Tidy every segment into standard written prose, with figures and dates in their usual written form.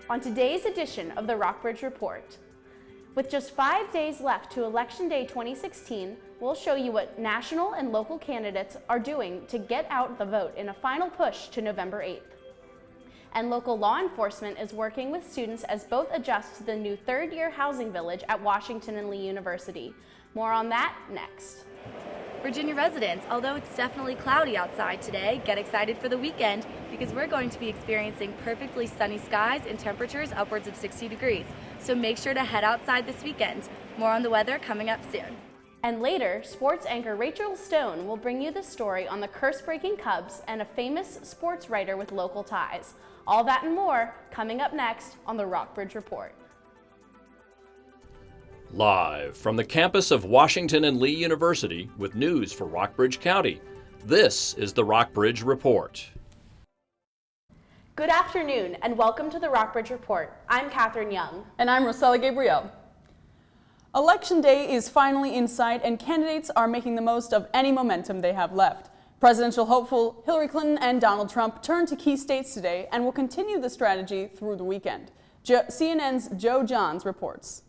on today's edition of the Rockbridge Report. With just 5 days left to Election Day 2016, we'll show you what national and local candidates are doing to get out the vote in a final push to November 8th. And local law enforcement is working with students as both adjust to the new third-year housing village at Washington and Lee University. More on that next. Virginia residents, although it's definitely cloudy outside today, get excited for the weekend because we're going to be experiencing perfectly sunny skies and temperatures upwards of 60 degrees. So make sure to head outside this weekend. More on the weather coming up soon. And later, sports anchor Rachel Stone will bring you the story on the curse-breaking Cubs and a famous sports writer with local ties. All that and more coming up next on the Rockbridge Report. Live from the campus of Washington and Lee University with news for Rockbridge County, this is the Rockbridge Report. Good afternoon and welcome to the Rockbridge Report. I'm Catherine Young. And I'm Rosella Gabriel. Election Day is finally in sight and candidates are making the most of any momentum they have left. Presidential hopeful Hillary Clinton and Donald Trump turned to key states today and will continue the strategy through the weekend. CNN's Joe Johns reports.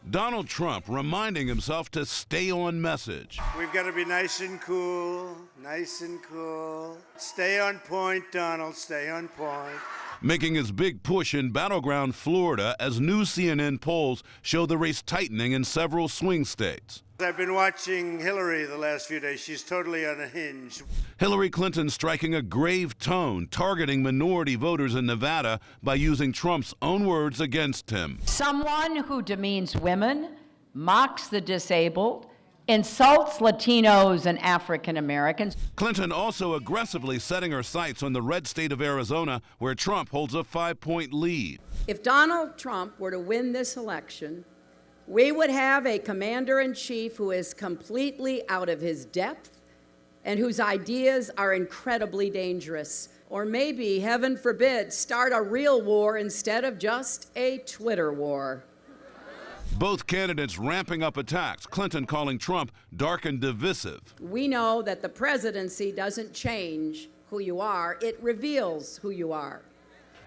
Donald Trump reminding himself to stay on message. We've got to be nice and cool, nice and cool. Stay on point, Donald, stay on point. Making his big push in battleground Florida as new CNN polls show the race tightening in several swing states. I've been watching Hillary the last few days. She's totally unhinged. Hillary Clinton striking a grave tone, targeting minority voters in Nevada by using Trump's own words against him. Someone who demeans women, mocks the disabled, insults Latinos and African Americans. Clinton also aggressively setting her sights on the red state of Arizona, where Trump holds a 5-point lead. If Donald Trump were to win this election, we would have a commander-in-chief who is completely out of his depth and whose ideas are incredibly dangerous. Or maybe, heaven forbid, start a real war instead of just a Twitter war. Both candidates ramping up attacks, Clinton calling Trump dark and divisive. We know that the presidency doesn't change who you are, it reveals who you are.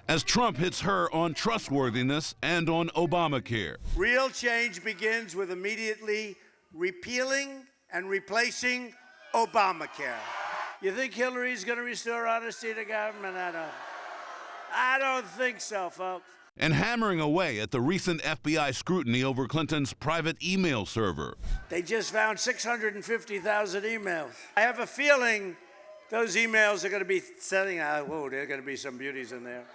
As Trump hits her on trustworthiness and on Obamacare. Real change begins with immediately repealing and replacing Obamacare. You think Hillary's going to restore honesty to government? I don't think so, folks. And hammering away at the recent FBI scrutiny over Clinton's private email server. They just found 650,000 emails. I have a feeling those emails are going to be sending out, whoa, there are going to be some beauties in there.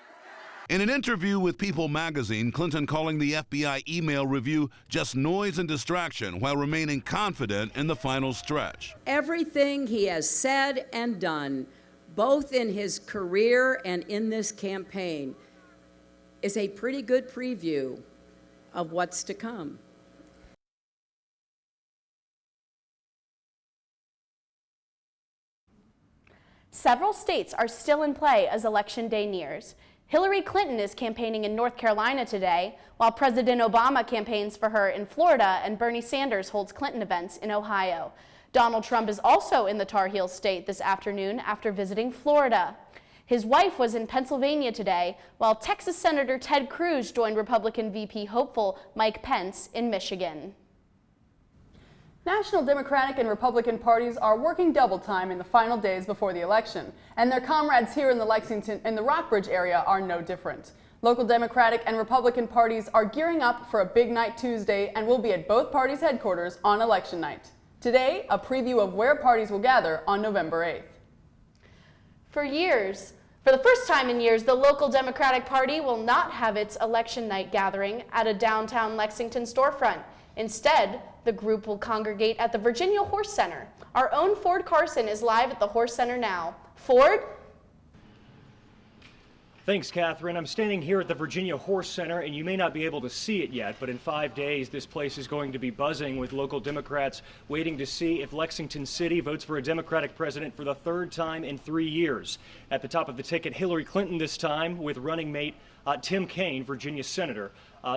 In an interview with People magazine, Clinton calling the FBI email review just noise and distraction while remaining confident in the final stretch. Everything he has said and done, both in his career and in this campaign, is a pretty good preview of what's to come. Several states are still in play as Election Day nears. Hillary Clinton is campaigning in North Carolina today, while President Obama campaigns for her in Florida and Bernie Sanders holds Clinton events in Ohio. Donald Trump is also in the Tar Heel state this afternoon after visiting Florida. His wife was in Pennsylvania today, while Texas Senator Ted Cruz joined Republican VP hopeful Mike Pence in Michigan. National Democratic and Republican parties are working double time in the final days before the election, and their comrades here in the Lexington and the Rockbridge area are no different. Local Democratic and Republican parties are gearing up for a big night Tuesday and will be at both parties' headquarters on election night. Today, a preview of where parties will gather on November 8th. For the first time in years, the local Democratic Party will not have its election night gathering at a downtown Lexington storefront. Instead, the group will congregate at the Virginia Horse Center. Our own Ford Carson is live at the Horse Center now. Ford? Thanks, Catherine. I'm standing here at the Virginia Horse Center, and you may not be able to see it yet, but in 5 days, this place is going to be buzzing with local Democrats waiting to see if Lexington City votes for a Democratic president for the third time in 3 years. At the top of the ticket, Hillary Clinton this time, with running mate Tim Kaine, Virginia Senator.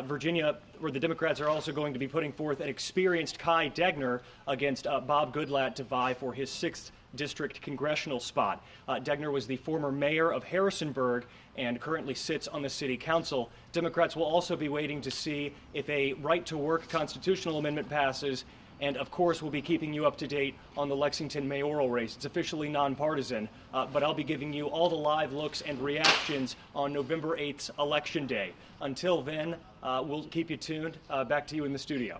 Virginia, where the Democrats are also going to be putting forth an experienced Kai Degner against Bob Goodlatte to vie for his 6th district congressional spot. Degner was the former mayor of Harrisonburg and currently sits on the city council. Democrats will also be waiting to see if a right-to-work constitutional amendment passes, and of course we'll be keeping you up to date on the Lexington mayoral race. It's officially nonpartisan, but I'll be giving you all the live looks and reactions on November 8th's Election Day. Until then, we'll keep you tuned. Back to you in the studio.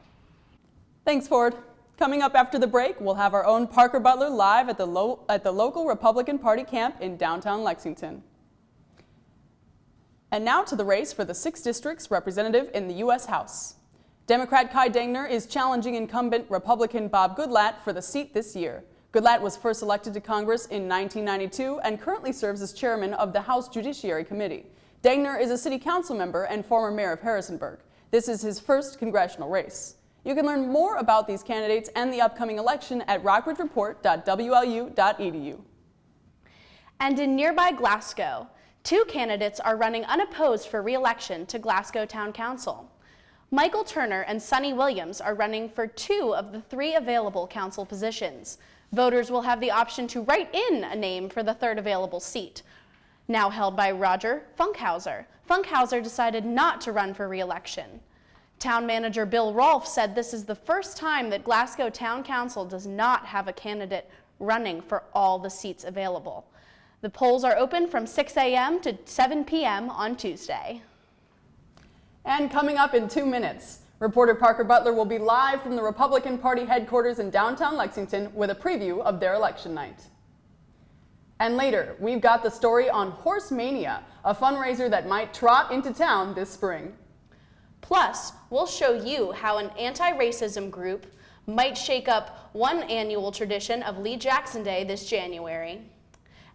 Thanks, Ford. Coming up after the break, we'll have our own Parker Butler live at the local Republican Party camp in downtown Lexington. And now to the race for the 6th District's representative in the U.S. House. Democrat Kai Degner is challenging incumbent Republican Bob Goodlatte for the seat this year. Goodlatte was first elected to Congress in 1992 and currently serves as chairman of the House Judiciary Committee. Degner is a city council member and former mayor of Harrisonburg. This is his first congressional race. You can learn more about these candidates and the upcoming election at rockbridgereport.wlu.edu. And in nearby Glasgow, 2 candidates are running unopposed for re-election to Glasgow Town Council. Michael Turner and Sonny Williams are running for 2 of the 3 available council positions. Voters will have the option to write in a name for the 3rd available seat, now held by Roger Funkhauser. Funkhauser decided not to run for re-election. Town manager Bill Rolfe said this is the first time that Glasgow Town Council does not have a candidate running for all the seats available. The polls are open from 6 a.m. to 7 p.m. on Tuesday. And coming up in 2 minutes, reporter Parker Butler will be live from the Republican Party headquarters in downtown Lexington with a preview of their election night. And later, we've got the story on Horse Mania, a fundraiser that might trot into town this spring. Plus, we'll show you how an anti-racism group might shake up one annual tradition of Lee Jackson Day this January.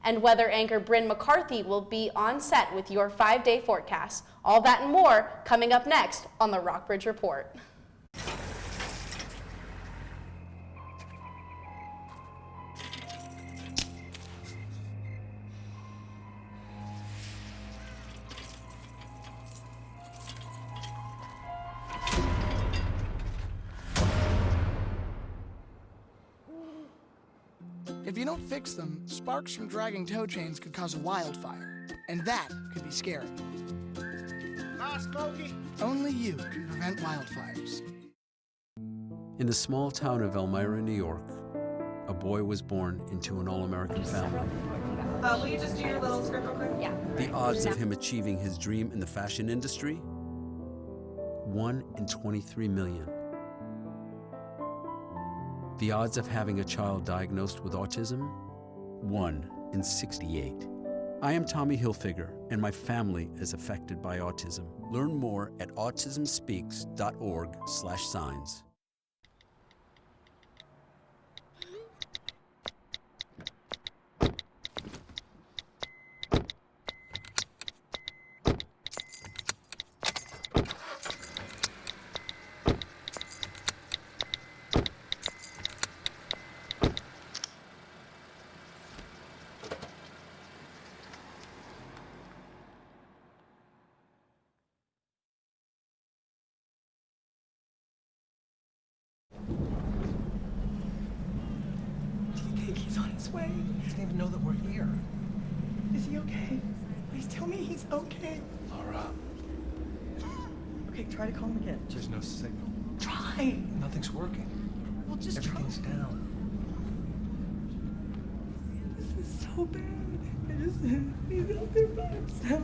And weather anchor Bryn McCarthy will be on set with your 5-day forecast. All that and more coming up next on the Rockbridge Report. If you don't fix them, sparks from dragging tow chains could cause a wildfire, and that could be scary. Smokey. Only you can prevent wildfires. In the small town of Elmira, New York, a boy was born into an all-American family. Will you just do your little script real quick? Yeah. The odds of him achieving his dream in the fashion industry? 1 in 23 million. The odds of having a child diagnosed with autism? 1 in 68. I am Tommy Hilfiger, and my family is affected by autism. Learn more at autismspeaks.org/signs. He's on his way. He doesn't even know that we're here. Is he okay? Please tell me he's okay. Laura. Okay, try to call him again. There's no signal. Try. Nothing's working. Well, just Everything's down. This is so bad. He's out there by himself.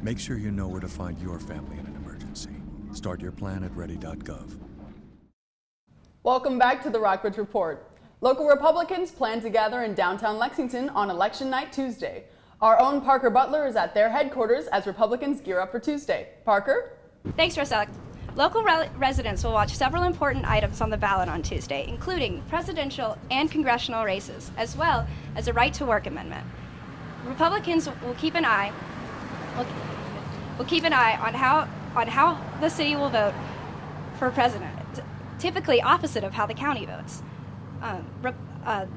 Make sure you know where to find your family in an emergency. Start your plan at ready.gov. Welcome back to the Rockbridge Report. Local Republicans plan to gather in downtown Lexington on Election Night Tuesday. Our own Parker Butler is at their headquarters as Republicans gear up for Tuesday. Parker? Thanks, Rosella. Local residents will watch several important items on the ballot on Tuesday, including presidential and congressional races, as well as a right-to-work amendment. Republicans will keep an eye on how the city will vote for president, typically opposite of how the county votes.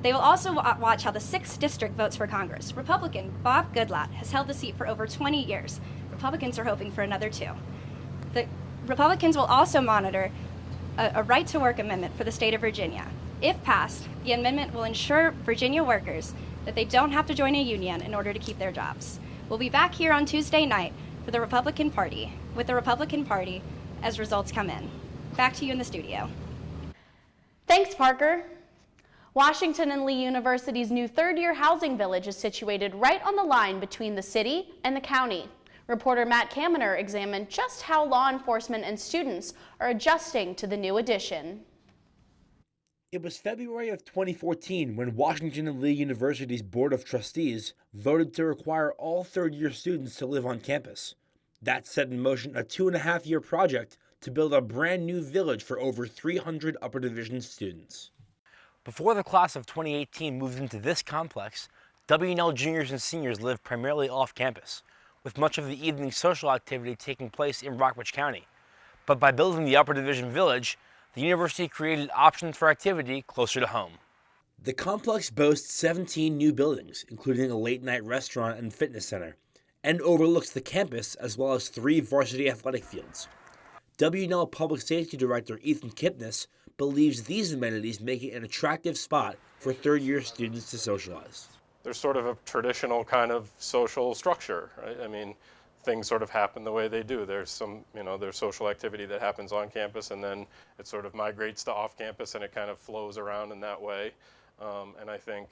They will also watch how the 6th District votes for Congress. Republican Bob Goodlatte has held the seat for over 20 years. Republicans are hoping for another 2. The Republicans will also monitor a right-to-work amendment for the state of Virginia. If passed, the amendment will ensure Virginia workers that they don't have to join a union in order to keep their jobs. We'll be back here on Tuesday night with the Republican Party as results come in. Back to you in the studio. Thanks, Parker. Washington and Lee University's new third-year housing village is situated right on the line between the city and the county. Reporter Matt Kaminer examined just how law enforcement and students are adjusting to the new addition. It was February of 2014 when Washington and Lee University's Board of Trustees voted to require all third-year students to live on campus. That set in motion a 2.5-year project to build a brand new village for over 300 Upper Division students. Before the class of 2018 moved into this complex, W&L juniors and seniors lived primarily off campus, with much of the evening social activity taking place in Rockbridge County. But by building the Upper Division Village, the university created options for activity closer to home. The complex boasts 17 new buildings, including a late-night restaurant and fitness center, and overlooks the campus as well as 3 varsity athletic fields. W&L Public Safety Director Ethan Kipnis believes these amenities make it an attractive spot for third-year students to socialize. There's sort of a traditional kind of social structure, right? I mean, things sort of happen the way they do. There's some, there's social activity that happens on campus, and then it sort of migrates to off campus, and it kind of flows around in that way. And I think,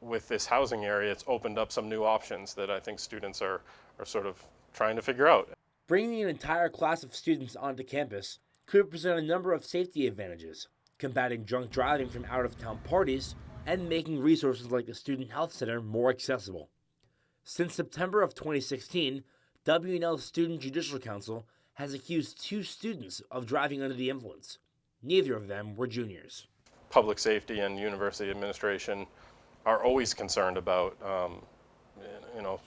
with this housing area, it's opened up some new options that I think students are sort of trying to figure out. Bringing an entire class of students onto campus could present a number of safety advantages, combating drunk driving from out-of-town parties, and making resources like the Student Health Center more accessible. Since September of 2016, W&L's Student Judicial Council has accused 2 students of driving under the influence. Neither of them were juniors. Public safety and university administration are always concerned about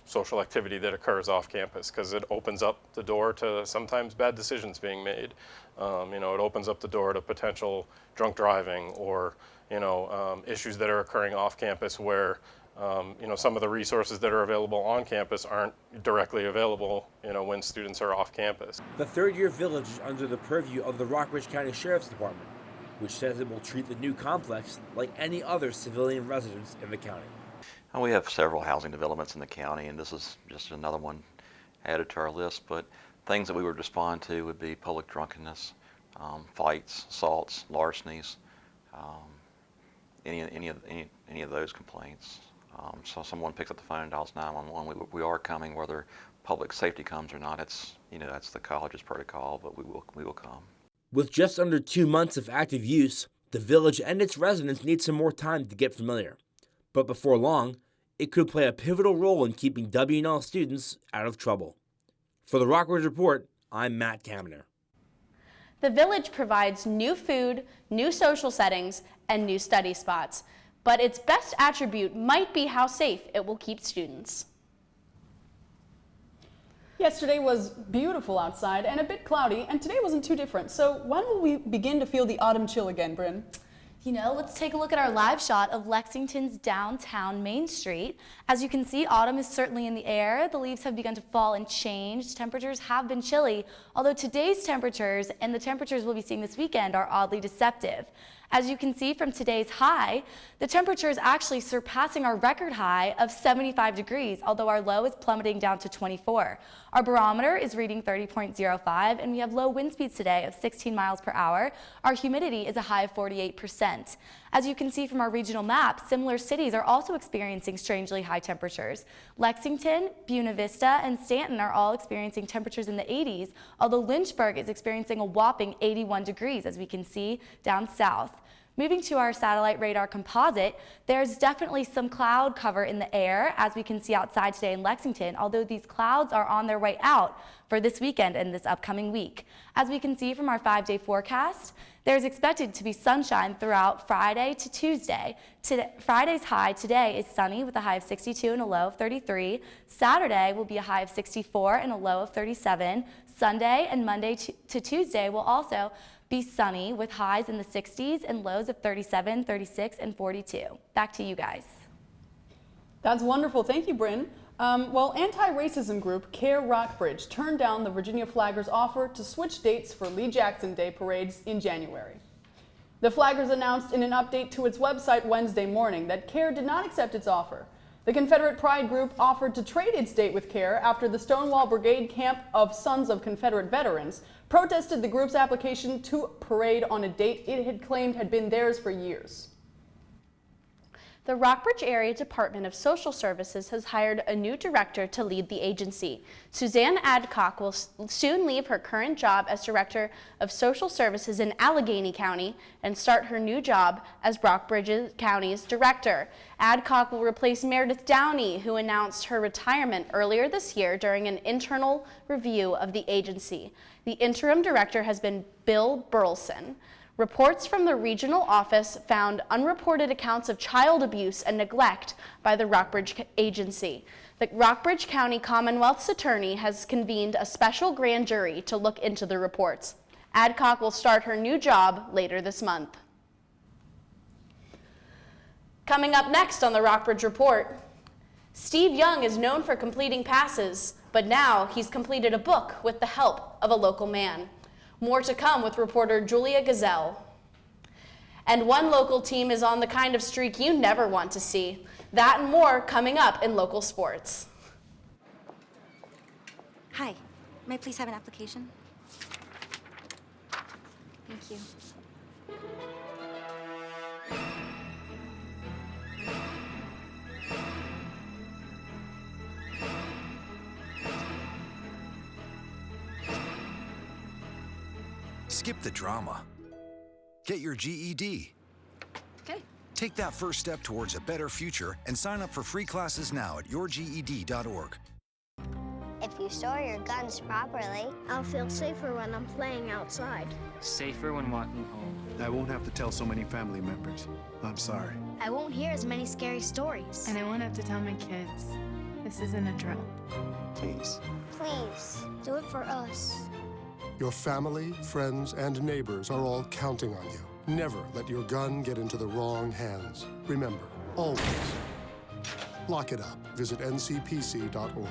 social activity that occurs off campus, because it opens up the door to sometimes bad decisions being made. It opens up the door to potential drunk driving or issues that are occurring off campus where some of the resources that are available on campus aren't directly available when students are off campus. The third-year village is under the purview of the Rockbridge County Sheriff's Department, which says it will treat the new complex like any other civilian residence in the county. We have several housing developments in the county, and this is just another one added to our list, but things that we would respond to would be public drunkenness, fights, assaults, larcenies, any of those complaints. So someone picks up the phone and dials 911, we are coming, whether public safety comes or not. That's the college's protocol, but we will come. With just under 2 months of active use, the village and its residents need some more time to get familiar. But before long, it could play a pivotal role in keeping W&L students out of trouble. For the Rockbridge Report, I'm Matt Kaminer. The village provides new food, new social settings, and new study spots. But its best attribute might be how safe it will keep students. Yesterday was beautiful outside and a bit cloudy, and today wasn't too different. So when will we begin to feel the autumn chill again, Bryn? Let's take a look at our live shot of Lexington's downtown Main Street. As you can see, autumn is certainly in the air. The leaves have begun to fall and change. Temperatures have been chilly, although today's temperatures and the temperatures we'll be seeing this weekend are oddly deceptive. As you can see from today's high, the temperature is actually surpassing our record high of 75 degrees, although our low is plummeting down to 24. Our barometer is reading 30.05, and we have low wind speeds today of 16 miles per hour. Our humidity is a high of 48%. As you can see from our regional map, similar cities are also experiencing strangely high temperatures. Lexington, Buena Vista, and Stanton are all experiencing temperatures in the 80s, although Lynchburg is experiencing a whopping 81 degrees, as we can see down south. Moving to our satellite radar composite, there's definitely some cloud cover in the air, as we can see outside today in Lexington, although these clouds are on their way out for this weekend and this upcoming week. As we can see from our 5-day forecast, there's expected to be sunshine throughout Friday to Tuesday. Friday's high today is sunny with a high of 62 and a low of 33. Saturday will be a high of 64 and a low of 37. Sunday and Monday to Tuesday will also be sunny with highs in the 60s and lows of 37, 36, and 42. Back to you guys. That's wonderful. Thank you, Bryn. Well, anti-racism group CARE Rockbridge turned down the Virginia Flaggers' offer to switch dates for Lee Jackson Day parades in January. The Flaggers announced in an update to its website Wednesday morning that CARE did not accept its offer. The Confederate Pride Group offered to trade its date with CARE after the Stonewall Brigade Camp of Sons of Confederate Veterans protested the group's application to parade on a date it had claimed had been theirs for years. The Rockbridge Area Department of Social Services has hired a new director to lead the agency. Suzanne Adcock will soon leave her current job as Director of Social Services in Allegheny County and start her new job as Rockbridge County's Director. Adcock will replace Meredith Downey, who announced her retirement earlier this year during an internal review of the agency. The interim director has been Bill Burleson. Reports from the regional office found unreported accounts of child abuse and neglect by the Rockbridge agency. The Rockbridge County Commonwealth's attorney has convened a special grand jury to look into the reports. Adcock will start her new job later this month. Coming up next on the Rockbridge Report, Steve Young is known for completing passes, but now he's completed a book with the help of a local man. More to come with reporter Julia Gazelle. And one local team is on the kind of streak you never want to see. That and more coming up in local sports. Hi, may I please have an application? Thank you. Skip the drama. Get your GED. Okay. Take that first step towards a better future and sign up for free classes now at yourged.org. If you store your guns properly, I'll feel safer when I'm playing outside. Safer when walking home. I won't have to tell so many family members. I'm sorry. I won't hear as many scary stories. And I won't have to tell my kids. This isn't a drill. Please. Please, do it for us. Your family, friends, and neighbors are all counting on you. Never let your gun get into the wrong hands. Remember, always, lock it up. Visit ncpc.org.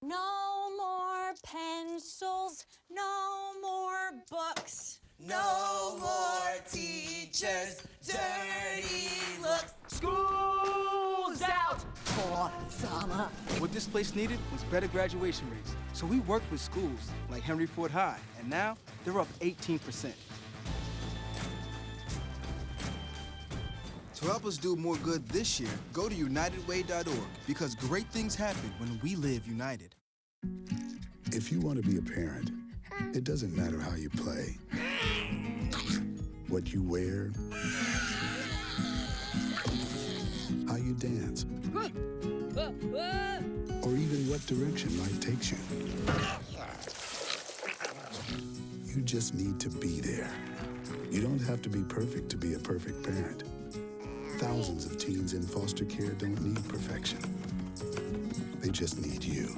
No more pencils, no more books. No more teachers, dirty looks. School's out for summer. What this place needed was better graduation rates. So we worked with schools like Henry Ford High, and now they're up 18%. To help us do more good this year, go to unitedway.org, because great things happen when we live united. If you want to be a parent, it doesn't matter how you play, what you wear, how you dance, or even what direction life takes you. You just need to be there. You don't have to be perfect to be a perfect parent. Thousands of teens in foster care don't need perfection. They just need you.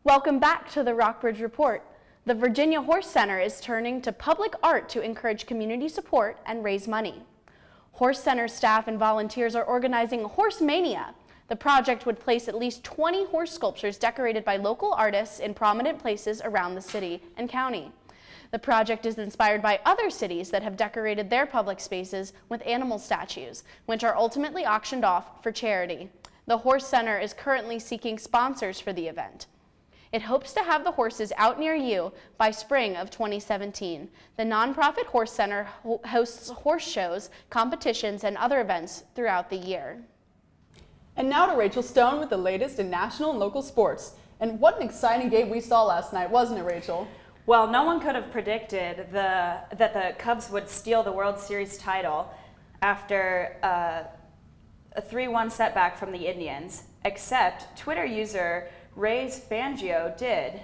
Welcome back to the Rockbridge Report. The Virginia Horse Center is turning to public art to encourage community support and raise money. Horse Center staff and volunteers are organizing Horse Mania. The project would place at least 20 horse sculptures decorated by local artists in prominent places around the city and county. The project is inspired by other cities that have decorated their public spaces with animal statues, which are ultimately auctioned off for charity. The Horse Center is currently seeking sponsors for the event. It hopes to have the horses out near you by spring of 2017. The nonprofit Horse Center hosts horse shows, competitions, and other events throughout the year. And now to Rachel Stone with the latest in national and local sports. And what an exciting game we saw last night, wasn't it, Rachel? Well, no one could have predicted that the Cubs would steal the World Series title after a 3-1 setback from the Indians, except Twitter user Ray's Fangio did.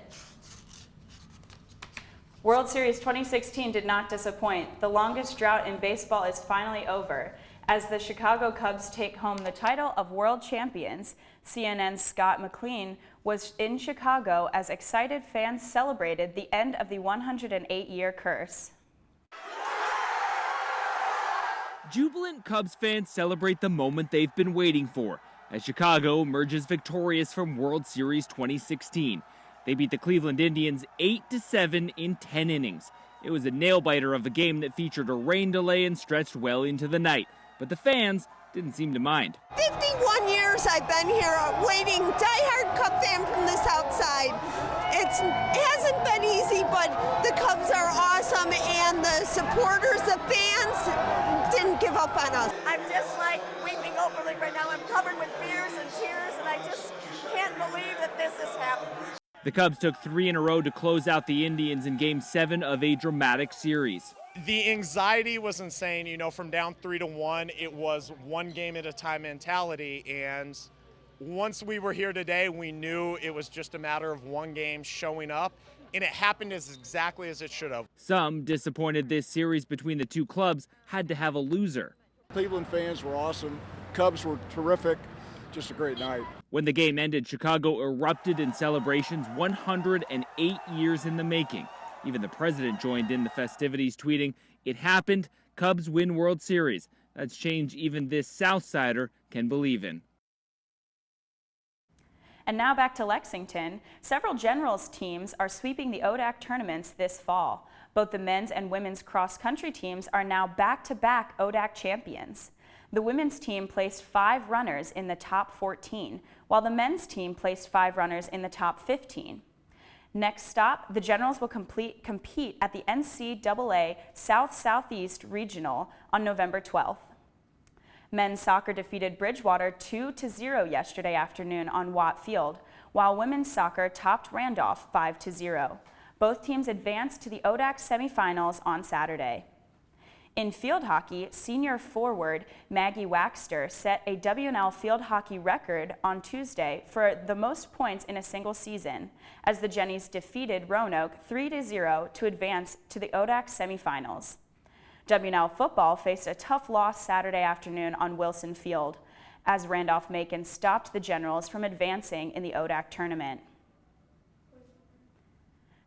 World Series 2016 did not disappoint. The longest drought in baseball is finally over. As the Chicago Cubs take home the title of world champions, CNN's Scott McLean was in Chicago as excited fans celebrated the end of the 108-year curse. Jubilant Cubs fans celebrate the moment they've been waiting for as Chicago emerges victorious from World Series 2016. They beat the Cleveland Indians 8-7 in 10 innings. It was a nail-biter of a game that featured a rain delay and stretched well into the night. But the fans, didn't seem to mind. 51 years I've been here, waiting, diehard Cub fan from the South Side. It hasn't been easy, but the Cubs are awesome, and the supporters, the fans, didn't give up on us. I'm just like weeping openly right now. I'm covered with fears and tears, and I just can't believe that this has happened. The Cubs took 3 in a row to close out the Indians in Game 7 of a dramatic series. The anxiety was insane. You know, from down 3-1, it was one game at a time mentality. And once we were here today, we knew it was just a matter of one game showing up. And it happened exactly as it should have. Some disappointed this series between the two clubs had to have a loser. Cleveland fans were awesome. Cubs were terrific. Just a great night. When the game ended, Chicago erupted in celebrations 108 years in the making. Even the president joined in the festivities, tweeting, "It happened. Cubs win World Series." That's change even this Southsider can believe in. And now back to Lexington. Several Generals teams are sweeping the ODAC tournaments this fall. Both the men's and women's cross-country teams are now back-to-back ODAC champions. The women's team placed 5 runners in the top 14, while the men's team placed 5 runners in the top 15. Next stop, the Generals will compete at the NCAA South-Southeast Regional on November 12th. Men's soccer defeated Bridgewater 2-0 yesterday afternoon on Watt Field, while women's soccer topped Randolph 5-0. Both teams advanced to the ODAC semifinals on Saturday. In field hockey, senior forward Maggie Waxter set a WNL field hockey record on Tuesday for the most points in a single season, as the Jennies defeated Roanoke 3-0 to advance to the ODAC semifinals. WNL football faced a tough loss Saturday afternoon on Wilson Field, as Randolph-Macon stopped the Generals from advancing in the ODAC tournament.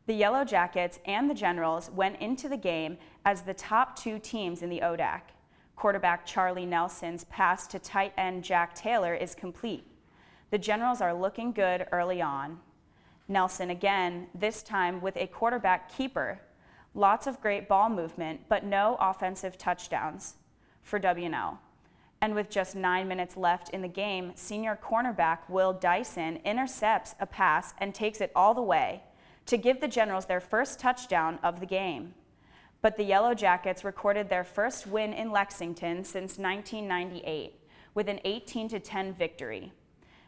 The Yellow Jackets and the Generals went into the game as the top 2 teams in the ODAC. Quarterback Charlie Nelson's pass to tight end Jack Taylor is complete. The Generals are looking good early on. Nelson again, this time with a quarterback keeper. Lots of great ball movement, but no offensive touchdowns for WNL. And with just 9 minutes left in the game, senior cornerback Will Dyson intercepts a pass and takes it all the way to give the Generals their first touchdown of the game. But the Yellow Jackets recorded their first win in Lexington since 1998 with an 18-10 victory.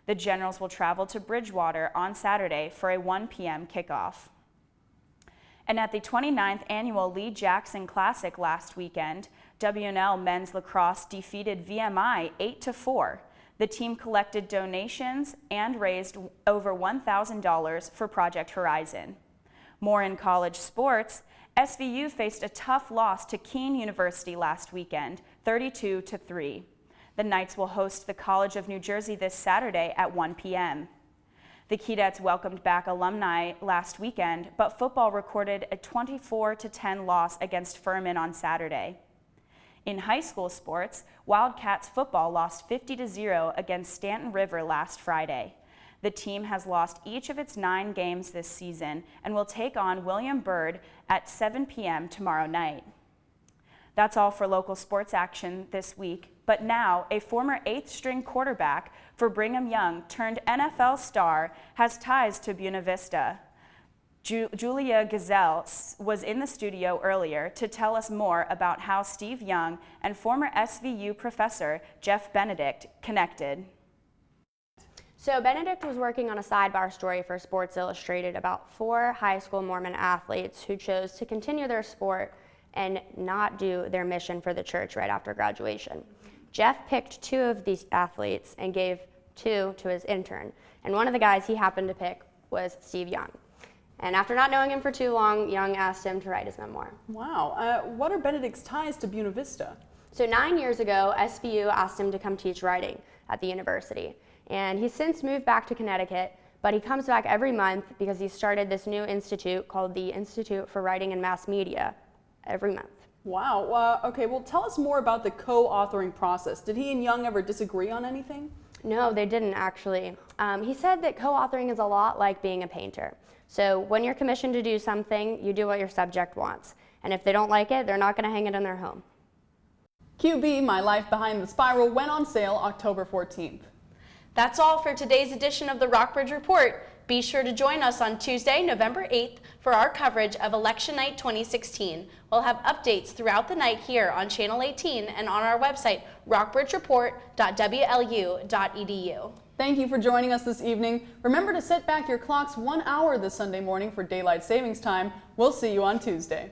The Generals will travel to Bridgewater on Saturday for a 1 p.m. kickoff. And at the 29th annual Lee Jackson Classic last weekend, WNL men's lacrosse defeated VMI 8-4. The team collected donations and raised over $1,000 for Project Horizon. More in college sports, SVU faced a tough loss to Keene University last weekend, 32-3. The Knights will host the College of New Jersey this Saturday at 1 p.m. The Keydets welcomed back alumni last weekend, but football recorded a 24-10 loss against Furman on Saturday. In high school sports, Wildcats football lost 50-0 against Stanton River last Friday. The team has lost each of its 9 games this season and will take on William Byrd at 7 p.m. tomorrow night. That's all for local sports action this week, but now a former 8th-string quarterback for Brigham Young turned NFL star has ties to Buena Vista. Julia Gazelle was in the studio earlier to tell us more about how Steve Young and former SVU professor Jeff Benedict connected. So Benedict was working on a sidebar story for Sports Illustrated about 4 high school Mormon athletes who chose to continue their sport and not do their mission for the church right after graduation. Jeff picked 2 of these athletes and gave 2 to his intern. And one of the guys he happened to pick was Steve Young. And after not knowing him for too long, Young asked him to write his memoir. Wow. What are Benedict's ties to Buena Vista? So 9 years ago, SVU asked him to come teach writing at the university. And he's since moved back to Connecticut, but he comes back every month because he started this new institute called the Institute for Writing and Mass Media every month. Wow. Okay, well, tell us more about the co-authoring process. Did he and Young ever disagree on anything? No, they didn't actually. He said that co-authoring is a lot like being a painter. So when you're commissioned to do something, you do what your subject wants. And if they don't like it, they're not going to hang it in their home. QB, My Life Behind the Spiral, went on sale October 14th. That's all for today's edition of the Rockbridge Report. Be sure to join us on Tuesday, November 8th for our coverage of Election Night 2016. We'll have updates throughout the night here on Channel 18 and on our website, rockbridgereport.wlu.edu. Thank you for joining us this evening. Remember to set back your clocks 1 hour this Sunday morning for daylight savings time. We'll see you on Tuesday.